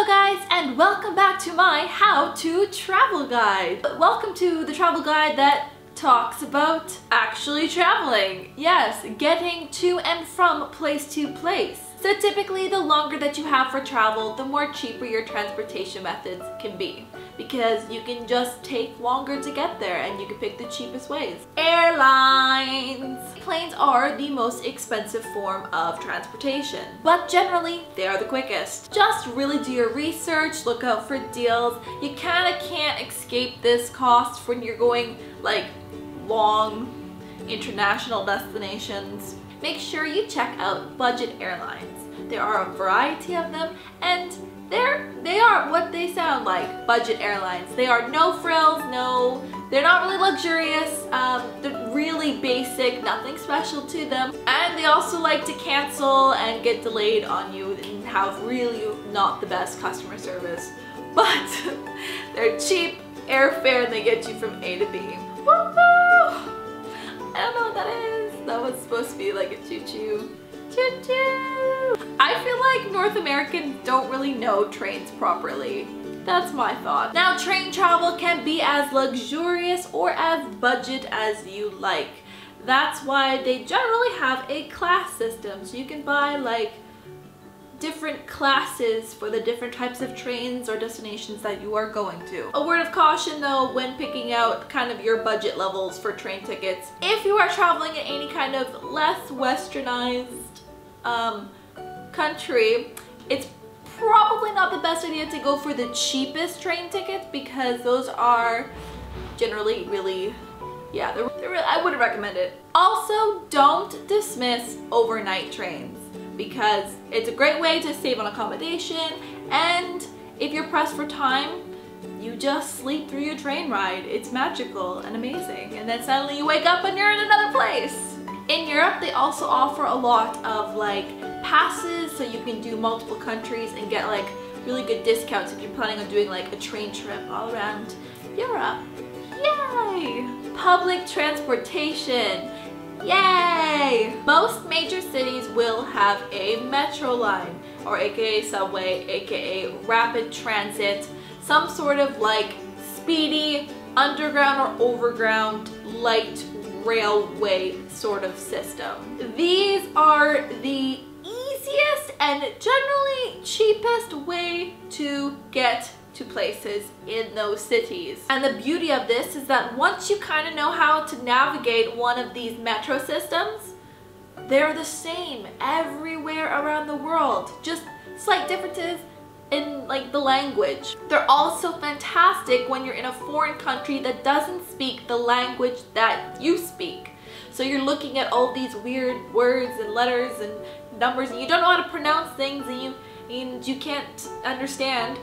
Hello guys, and welcome back to my how to travel guide. Welcome to the travel guide that talks about actually traveling. Yes, getting to and from place to place. So typically the longer that you have for travel, the more cheaper your transportation methods can be, because you can just take longer to get there and you can pick the cheapest ways. Airlines! Planes are the most expensive form of transportation, but generally they are the quickest. Just really do your research, look out for deals. You kinda can't escape this cost when you're going like long international destinations. Make sure you check out budget airlines. There are a variety of them, and they are what they sound like, budget airlines. They are no frills, they're not really luxurious, they're really basic, nothing special to them. And they also like to cancel and get delayed on you and have really not the best customer service. But they're cheap airfare and they get you from A to B. Woohoo! I don't know what that is. That was supposed to be like a choo-choo. Choo-choo! I feel like North Americans don't really know trains properly. That's my thought. Now, train travel can be as luxurious or as budget as you like. That's why they generally have a class system. So you can buy like different classes for the different types of trains or destinations that you are going to. A word of caution though when picking out kind of your budget levels for train tickets. If you are traveling in any kind of less westernized country, it's probably not the best idea to go for the cheapest train tickets, because those are generally really, yeah, I wouldn't recommend it. Also, don't dismiss overnight trains, because it's a great way to save on accommodation, and if you're pressed for time, you just sleep through your train ride. It's magical and amazing, and then suddenly you wake up and you're in another place. In Europe, they also offer a lot of like passes, so you can do multiple countries and get like really good discounts if you're planning on doing like a train trip all around Europe. Yay! Public transportation. Yay! Most major cities will have a metro line, or aka subway, aka rapid transit, some sort of like speedy underground or overground light railway sort of system. These are the easiest and generally cheapest way to get to places in those cities. And the beauty of this is that once you kind of know how to navigate one of these metro systems, they're the same everywhere around the world, just slight differences in like the language. They're also fantastic when you're in a foreign country that doesn't speak the language that you speak. So you're looking at all these weird words and letters and numbers and you don't know how to pronounce things and you can't understand.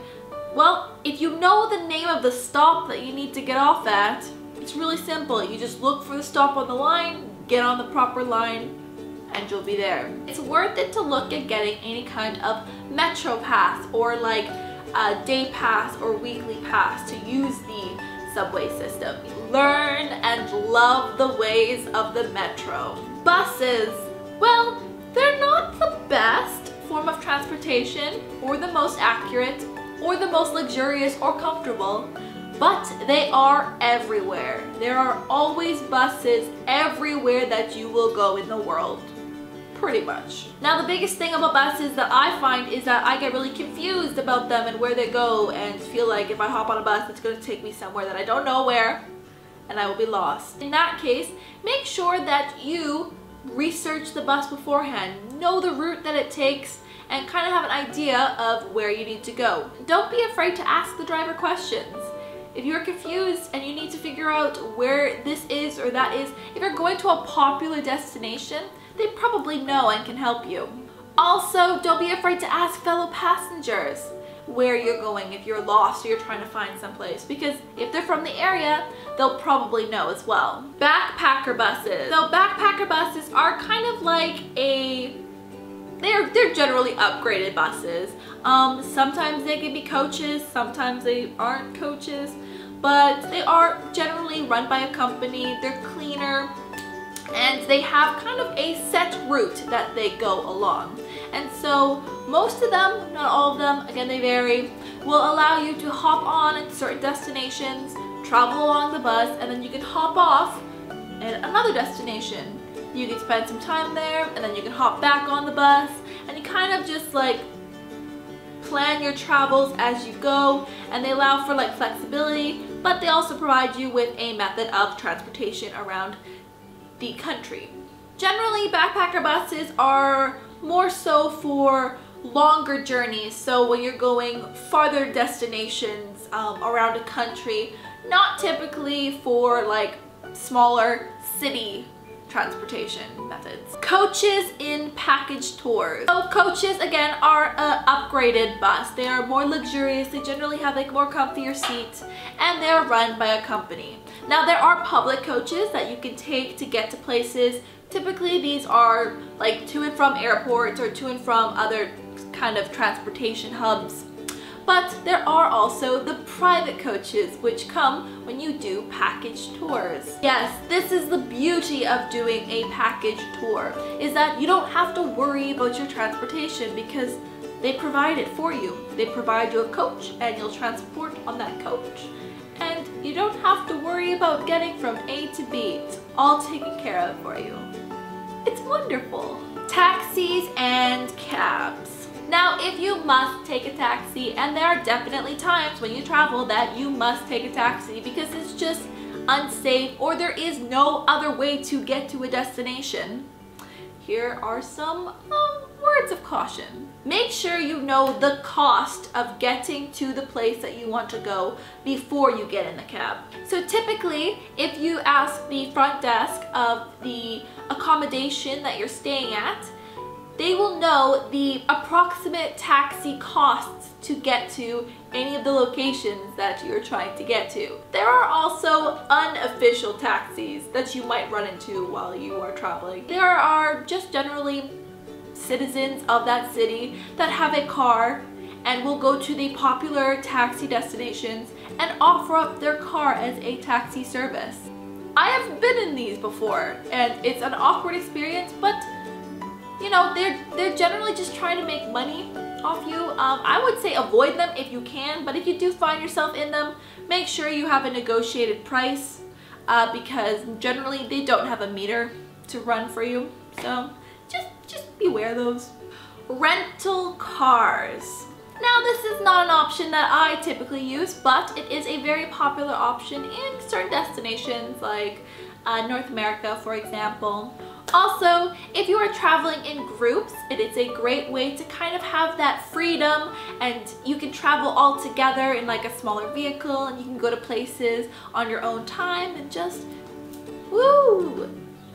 Well, if you know the name of the stop that you need to get off at, it's really simple. You just look for the stop on the line, get on the proper line, and you'll be there. It's worth it to look at getting any kind of metro pass or like a day pass or weekly pass to use the subway system. Learn and love the ways of the metro. Buses, well, they're not the best form of transportation or the most accurate or the most luxurious or comfortable, but they are everywhere. There are always buses everywhere that you will go in the world, pretty much. Now, the biggest thing about buses that I find is that I get really confused about them and where they go, and feel like if I hop on a bus, it's going to take me somewhere that I don't know where, and I will be lost. In that case, make sure that you research the bus beforehand, know the route that it takes, and kind of have an idea of where you need to go. Don't be afraid to ask the driver questions. If you're confused and you need to figure out where this is or that is, if you're going to a popular destination, they probably know and can help you. Also, don't be afraid to ask fellow passengers where you're going if you're lost or you're trying to find someplace, because if they're from the area, they'll probably know as well. Backpacker buses. So backpacker buses are kind of like they're generally upgraded buses. Sometimes they can be coaches, sometimes they aren't coaches, but they are generally run by a company. They're cleaner and they have kind of a set route that they go along. And so most of them, not all of them, again they vary, will allow you to hop on at certain destinations, travel along the bus, and then you can hop off at another destination. You can spend some time there, and then you can hop back on the bus, and you kind of just like plan your travels as you go, and they allow for like flexibility, but they also provide you with a method of transportation around the country. Generally, backpacker buses are more so for longer journeys, so when you're going farther destinations around a country, not typically for like smaller city transportation methods. Coaches in package tours. So coaches again are an upgraded bus. They are more luxurious, they generally have like more comfier seats, and they're run by a company. Now there are public coaches that you can take to get to places. Typically these are like to and from airports or to and from other kind of transportation hubs. But there are also the private coaches, which come when you do package tours. Yes, this is the beauty of doing a package tour, is that you don't have to worry about your transportation because they provide it for you. They provide you a coach and you'll transport on that coach. And you don't have to worry about getting from A to B. It's all taken care of for you. It's wonderful. Taxis and cabs. Now, if you must take a taxi, and there are definitely times when you travel that you must take a taxi because it's just unsafe or there is no other way to get to a destination, here are some words of caution. Make sure you know the cost of getting to the place that you want to go before you get in the cab. So typically, if you ask the front desk of the accommodation that you're staying at, they will know the approximate taxi costs to get to any of the locations that you're trying to get to. There are also unofficial taxis that you might run into while you are traveling. There are just generally citizens of that city that have a car and will go to the popular taxi destinations and offer up their car as a taxi service. I have been in these before, and it's an awkward experience, but you know, they're generally just trying to make money off you. I would say avoid them if you can, but if you do find yourself in them, make sure you have a negotiated price because generally they don't have a meter to run for you. So just beware of those. Rental cars. Now this is not an option that I typically use, but it is a very popular option in certain destinations like North America, for example. Also, if you are traveling in groups, it is a great way to kind of have that freedom, and you can travel all together in like a smaller vehicle, and you can go to places on your own time and just woo!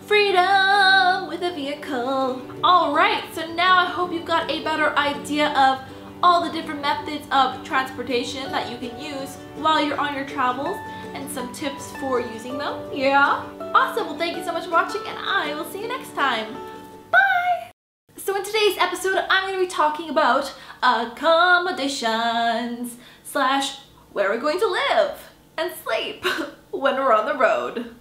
Freedom with a vehicle. Alright, so now I hope you've got a better idea of all the different methods of transportation that you can use while you're on your travels, and some tips for using them. Yeah? Awesome, well thank you so much for watching, and I will see you next time. Bye! So in today's episode, I'm going to be talking about accommodations / where we're going to live and sleep when we're on the road.